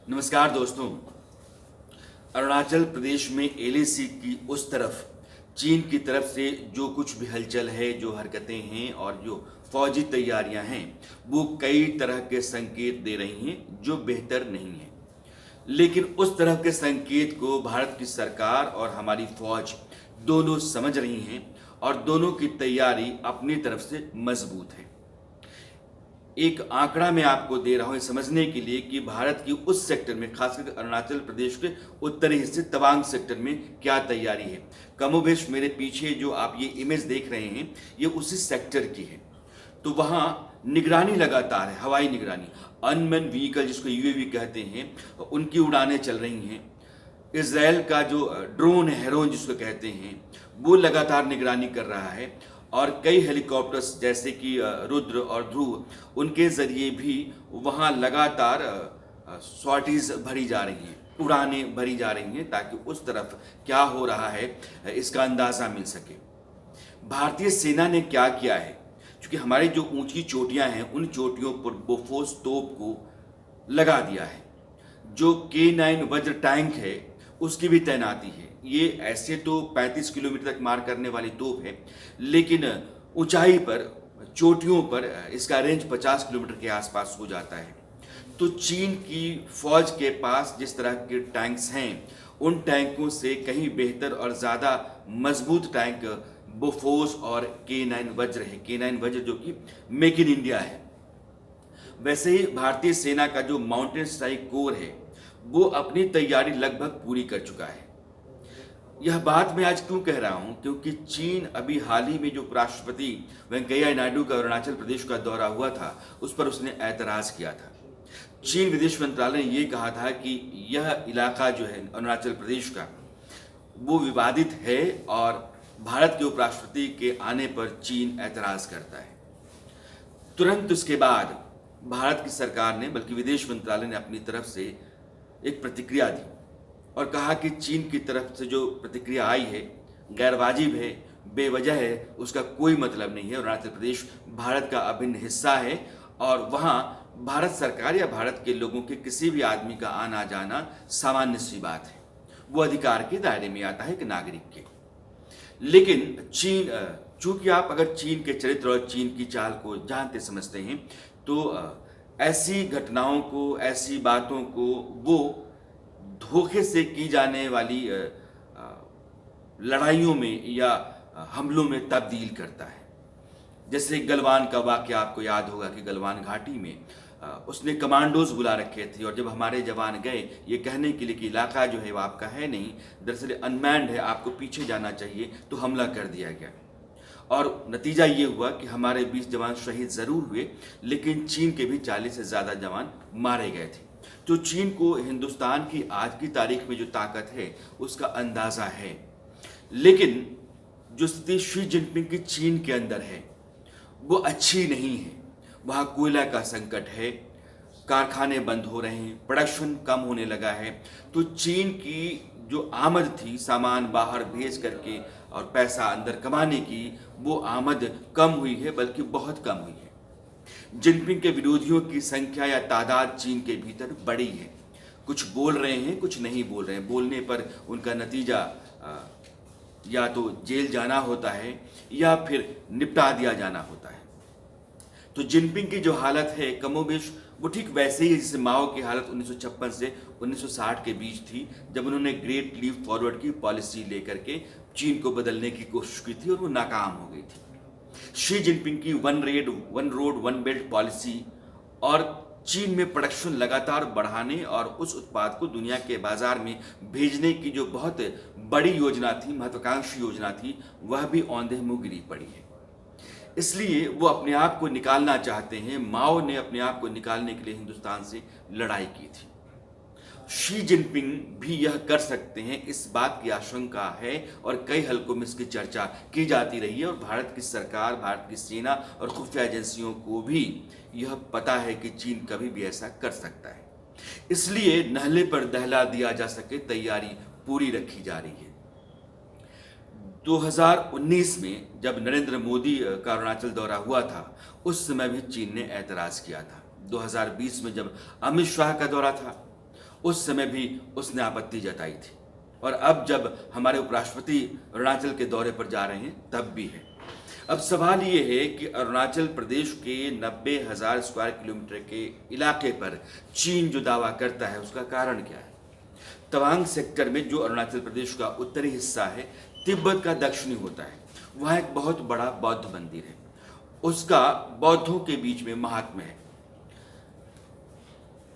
नमस्कार दोस्तों। अरुणाचल प्रदेश में एलएसी की उस तरफ चीन की तरफ से जो कुछ भी हलचल है, जो हरकतें हैं और जो फौजी तैयारियां हैं, वो कई तरह के संकेत दे रही हैं जो बेहतर नहीं है। लेकिन उस तरह के संकेत को भारत की सरकार और हमारी फौज दोनों समझ रही हैं और दोनों की तैयारी अपनी तरफ से मजबूत है। एक आंकड़ा मैं आपको दे रहा हूं समझने के लिए कि भारत की उस सेक्टर में, खासकर अरुणाचल प्रदेश के उत्तरी हिस्से तवांग सेक्टर में क्या तैयारी है। कमोबेश मेरे पीछे जो आप ये इमेज देख रहे हैं, ये उसी सेक्टर की है। तो वहाँ निगरानी लगातार है, हवाई निगरानी, अनमैन व्हीकल जिसको यूएवी कहते हैं, उनकी उड़ानें चल रही हैं। इसराइल का जो ड्रोन है, हेरोन जिसको कहते हैं, वो लगातार निगरानी कर रहा है। और कई हेलीकॉप्टर्स जैसे कि रुद्र और ध्रुव, उनके जरिए भी वहाँ लगातार सॉर्टीज भरी जा रही हैं, उड़ानें भरी जा रही हैं, ताकि उस तरफ क्या हो रहा है इसका अंदाज़ा मिल सके। भारतीय सेना ने क्या किया है, क्योंकि हमारी जो ऊंची चोटियां हैं, उन चोटियों पर बोफोर्स तोप को लगा दिया है। जो K9 वज्र टैंक है, उसकी भी तैनाती है। ये ऐसे तो 35 किलोमीटर तक मार करने वाली तोप है, लेकिन ऊंचाई पर, चोटियों पर इसका रेंज 50 किलोमीटर के आसपास हो जाता है। तो चीन की फौज के पास जिस तरह के टैंक्स हैं, उन टैंकों से कहीं बेहतर और ज़्यादा मजबूत टैंक बोफोर्स और K9 वज्र है। K9 वज्र जो कि मेक इन इंडिया है। वैसे ही भारतीय सेना का जो माउंटेन स्ट्राइक कोर है, वो अपनी तैयारी लगभग पूरी कर चुका है। यह बात मैं आज क्यों कह रहा हूं, क्योंकि चीन अभी हाल ही में जो उपराष्ट्रपति वेंकैया नायडू का अरुणाचल प्रदेश का दौरा हुआ था, उस पर उसने ऐतराज किया था। चीन विदेश मंत्रालय ने यह कहा था कि यह इलाका जो है अरुणाचल प्रदेश का, वो विवादित है और भारत के उपराष्ट्रपति के आने पर चीन ऐतराज करता है। तुरंत उसके बाद भारत की सरकार ने, बल्कि विदेश मंत्रालय ने अपनी तरफ से एक प्रतिक्रिया दी और कहा कि चीन की तरफ से जो प्रतिक्रिया आई है गैरवाजिब है, बेवजह है, उसका कोई मतलब नहीं है। अरुणाचल प्रदेश भारत का अभिन्न हिस्सा है और वहाँ भारत सरकार या भारत के लोगों के किसी भी आदमी का आना जाना सामान्य सी बात है, वो अधिकार के दायरे में आता है एक नागरिक के। लेकिन चीन, चूंकि आप अगर चीन के चरित्र और चीन की चाल को जानते समझते हैं, तो ऐसी घटनाओं को, ऐसी बातों को वो धोखे से की जाने वाली लड़ाइयों में या हमलों में तब्दील करता है। जैसे गलवान का वाक्य आपको याद होगा कि गलवान घाटी में उसने कमांडोज बुला रखे थे और जब हमारे जवान गए ये कहने के लिए कि इलाका जो है वो आपका है नहीं, दरअसल अनमैन्ड है, आपको पीछे जाना चाहिए, तो हमला कर दिया गया। और नतीजा ये हुआ कि हमारे 20 जवान शहीद ज़रूर हुए, लेकिन चीन के भी 40 से ज़्यादा जवान मारे गए थे। तो चीन को हिंदुस्तान की आज की तारीख में जो ताकत है उसका अंदाज़ा है। लेकिन जो स्थिति शी जिनपिंग की चीन के अंदर है वो अच्छी नहीं है। वहाँ कोयला का संकट है, कारखाने बंद हो रहे हैं, प्रोडक्शन कम होने लगा है। तो चीन की जो आमद थी सामान बाहर भेज करके और पैसा अंदर कमाने की, वो आमद कम हुई है, बल्कि बहुत कम हुई है। जिनपिंग के विरोधियों की संख्या या तादाद चीन के भीतर बड़ी है। कुछ बोल रहे हैं, कुछ नहीं बोल रहे हैं। बोलने पर उनका नतीजा या तो जेल जाना होता है या फिर निपटा दिया जाना होता है। तो जिनपिंग की जो हालत है कमोबेश वो ठीक वैसे ही जैसे माओ की हालत 1956 से 1960 के बीच थी, जब उन्होंने ग्रेट लीप फॉरवर्ड की पॉलिसी लेकर के चीन को बदलने की कोशिश की थी और वो नाकाम हो गई थी। शी जिनपिंग की one road one belt policy और चीन में प्रोडक्शन लगातार बढ़ाने और उस उत्पाद को दुनिया के बाजार में भेजने की जो बहुत बड़ी योजना थी, महत्वाकांक्षी योजना थी, वह भी औंधे मुँह गिरी पड़ी है। इसलिए वो अपने आप को निकालना चाहते हैं। माओ ने अपने आप को निकालने के लिए हिंदुस्तान से लड़ाई की थी। शी जिनपिंग भी यह कर सकते हैं, इस बात की आशंका है और कई हलकों में इसकी चर्चा की जाती रही है। और भारत की सरकार, भारत की सेना और खुफिया एजेंसियों को भी यह पता है कि चीन कभी भी ऐसा कर सकता है। इसलिए नहले पर दहला दिया जा सके तैयारी पूरी रखी जा रही है। 2019 में जब नरेंद्र मोदी का अरुणाचल दौरा हुआ था, उस समय भी चीन ने ऐतराज़ किया था। 2020 में जब अमित शाह का दौरा था, उस समय भी उसने आपत्ति जताई थी, और अब जब हमारे उपराष्ट्रपति अरुणाचल के दौरे पर जा रहे हैं तब भी है। अब सवाल ये है कि अरुणाचल प्रदेश के 90,000 स्क्वायर किलोमीटर के इलाके पर चीन जो दावा करता है उसका कारण क्या है? तवांग सेक्टर में, जो अरुणाचल प्रदेश का उत्तरी हिस्सा है, तिब्बत का दक्षिणी होता है, वहाँ एक बहुत बड़ा बौद्ध मंदिर है। उसका बौद्धों के बीच में महात्म्य है।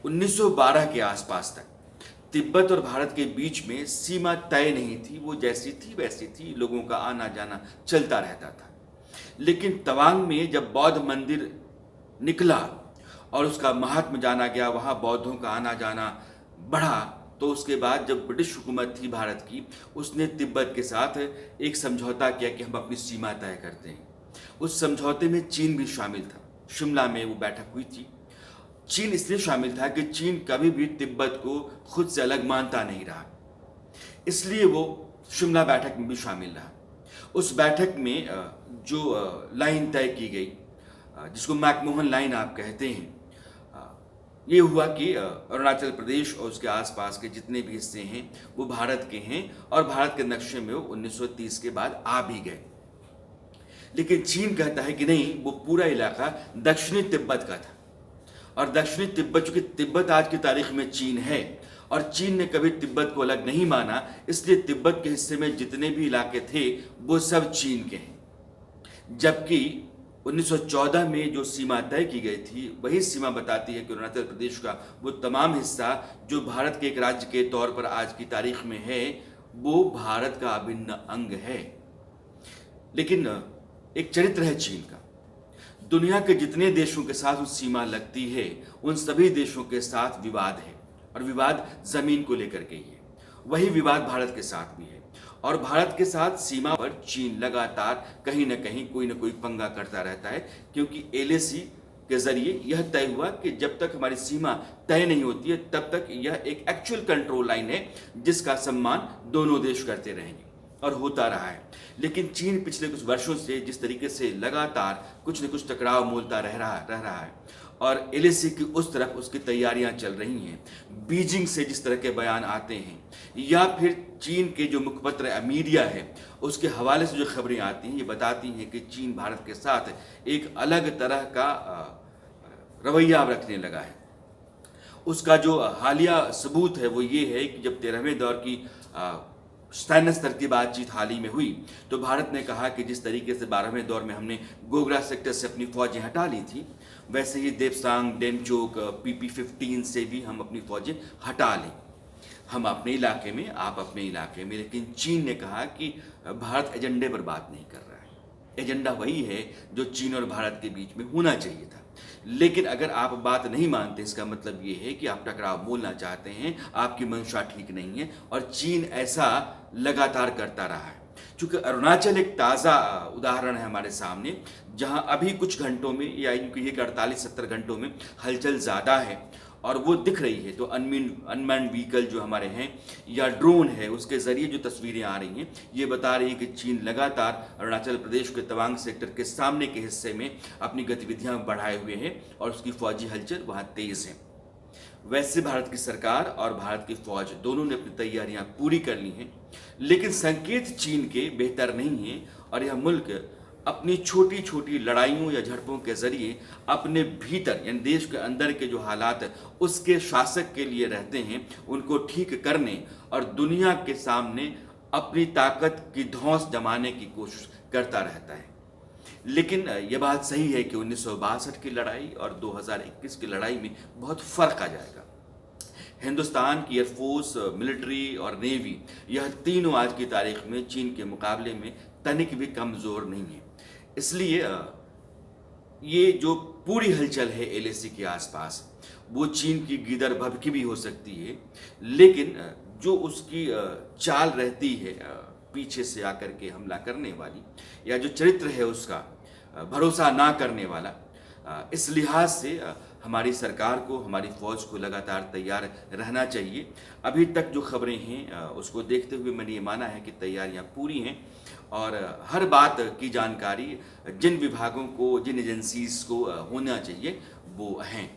1912 के आसपास तक तिब्बत और भारत के बीच में सीमा तय नहीं थी, वो जैसी थी वैसी थी, लोगों का आना जाना चलता रहता था। लेकिन तवांग में जब बौद्ध मंदिर निकला और उसका महात्म्य जाना गया, वहाँ बौद्धों का आना जाना बढ़ा, तो उसके बाद जब ब्रिटिश हुकूमत थी भारत की, उसने तिब्बत के साथ एक समझौता किया कि हम अपनी सीमा तय करते हैं। उस समझौते में चीन भी शामिल था। शिमला में वो बैठक हुई थी। चीन इसलिए शामिल था कि चीन कभी भी तिब्बत को खुद से अलग मानता नहीं रहा, इसलिए वो शिमला बैठक में भी शामिल रहा। उस बैठक में जो लाइन तय की गई, जिसको मैकमोहन लाइन आप कहते हैं, ये हुआ कि अरुणाचल प्रदेश और उसके आसपास के जितने भी हिस्से हैं वो भारत के हैं, और भारत के नक्शे में वो 1930 के बाद आ भी गए। लेकिन चीन कहता है कि नहीं, वो पूरा इलाका दक्षिणी तिब्बत का था, और दक्षिणी तिब्बत, चूंकि तिब्बत आज की तारीख में चीन है और चीन ने कभी तिब्बत को अलग नहीं माना, इसलिए तिब्बत के हिस्से में जितने भी इलाके थे वो सब चीन के हैं। जबकि 1914 में जो सीमा तय की गई थी, वही सीमा बताती है कि अरुणाचल प्रदेश का वो तमाम हिस्सा जो भारत के एक राज्य के तौर पर आज की तारीख में है, वो भारत का अभिन्न अंग है। लेकिन एक चरित्र है चीन का। दुनिया के जितने देशों के साथ उस सीमा लगती है, उन सभी देशों के साथ विवाद है, और विवाद जमीन को लेकर के ही है। वही विवाद भारत के साथ भी है, और भारत के साथ सीमा पर चीन लगातार कहीं न कहीं कोई न कोई पंगा करता रहता है, क्योंकि एलएसी के जरिए यह तय हुआ कि जब तक हमारी सीमा तय नहीं होती है तब तक यह एक एक्चुअल कंट्रोल लाइन है, जिसका सम्मान दोनों देश करते रहेंगे, और होता रहा है। लेकिन चीन पिछले कुछ वर्षों से जिस तरीके से लगातार कुछ न कुछ टकराव मोलता रह रहा है, और एलएसी की उस तरफ उसकी तैयारियां चल रही हैं, बीजिंग से जिस तरह के बयान आते हैं, या फिर चीन के जो मुखपत्र मीडिया है उसके हवाले से जो खबरें आती हैं, ये बताती हैं कि चीन भारत के साथ एक अलग तरह का रवैया रखने लगा है। उसका जो हालिया सबूत है वो ये है कि जब 13वें दौर की सैन्य स्तर की बातचीत हाल ही में हुई, तो भारत ने कहा कि जिस तरीके से 12वें दौर में हमने गोगरा सेक्टर से अपनी फौजें हटा ली थी, वैसे ही देवसांग, डेमचोक, PP-15 से भी हम अपनी फौजें हटा लें, हम अपने इलाके में, आप अपने इलाके में। लेकिन चीन ने कहा कि भारत एजेंडे पर बात नहीं कर रहा है। एजेंडा वही है जो चीन और भारत के बीच में होना चाहिए था। लेकिन अगर आप बात नहीं मानते, इसका मतलब ये है कि आप टकराव बोलना चाहते हैं, आपकी मंशा ठीक नहीं है, और चीन ऐसा लगातार करता रहा है। चूंकि अरुणाचल एक ताज़ा उदाहरण है हमारे सामने, जहां अभी कुछ घंटों में, या यूँ कहिए कि 48-70 घंटों में हलचल ज़्यादा है, और वो दिख रही है। तो अनमैन्ड व्हीकल जो हमारे हैं, या ड्रोन है, उसके ज़रिए जो तस्वीरें आ रही हैं, ये बता रही हैं कि चीन लगातार अरुणाचल प्रदेश के तवांग सेक्टर के सामने के हिस्से में अपनी गतिविधियां बढ़ाए हुए हैं, और उसकी फौजी हलचल वहाँ तेज़ है। वैसे भारत की सरकार और भारत की फौज दोनों ने अपनी तैयारियां पूरी कर ली हैं, लेकिन संकेत चीन के बेहतर नहीं हैं, और यह मुल्क अपनी छोटी छोटी लड़ाइयों या झड़पों के जरिए अपने भीतर, यानी देश के अंदर के जो हालात उसके शासक के लिए रहते हैं, उनको ठीक करने और दुनिया के सामने अपनी ताकत की धौंस जमाने की कोशिश करता रहता है। लेकिन यह बात सही है कि 1962 की लड़ाई और 2021 की लड़ाई में बहुत फर्क आ जाएगा। हिंदुस्तान की एयरफोर्स, मिलिट्री और नेवी, यह तीनों आज की तारीख में चीन के मुकाबले में तनिक भी कमज़ोर नहीं है। इसलिए ये जो पूरी हलचल है एलएसी के आसपास, वो चीन की गीदड़ भभकी भी हो सकती है, लेकिन जो उसकी चाल रहती है पीछे से आकर के हमला करने वाली, या जो चरित्र है उसका भरोसा ना करने वाला, इस लिहाज से हमारी सरकार को, हमारी फौज को लगातार तैयार रहना चाहिए। अभी तक जो खबरें हैं उसको देखते हुए मैंने ये माना है कि तैयारियां पूरी हैं, और हर बात की जानकारी जिन विभागों को, जिन एजेंसीज को होना चाहिए वो हैं।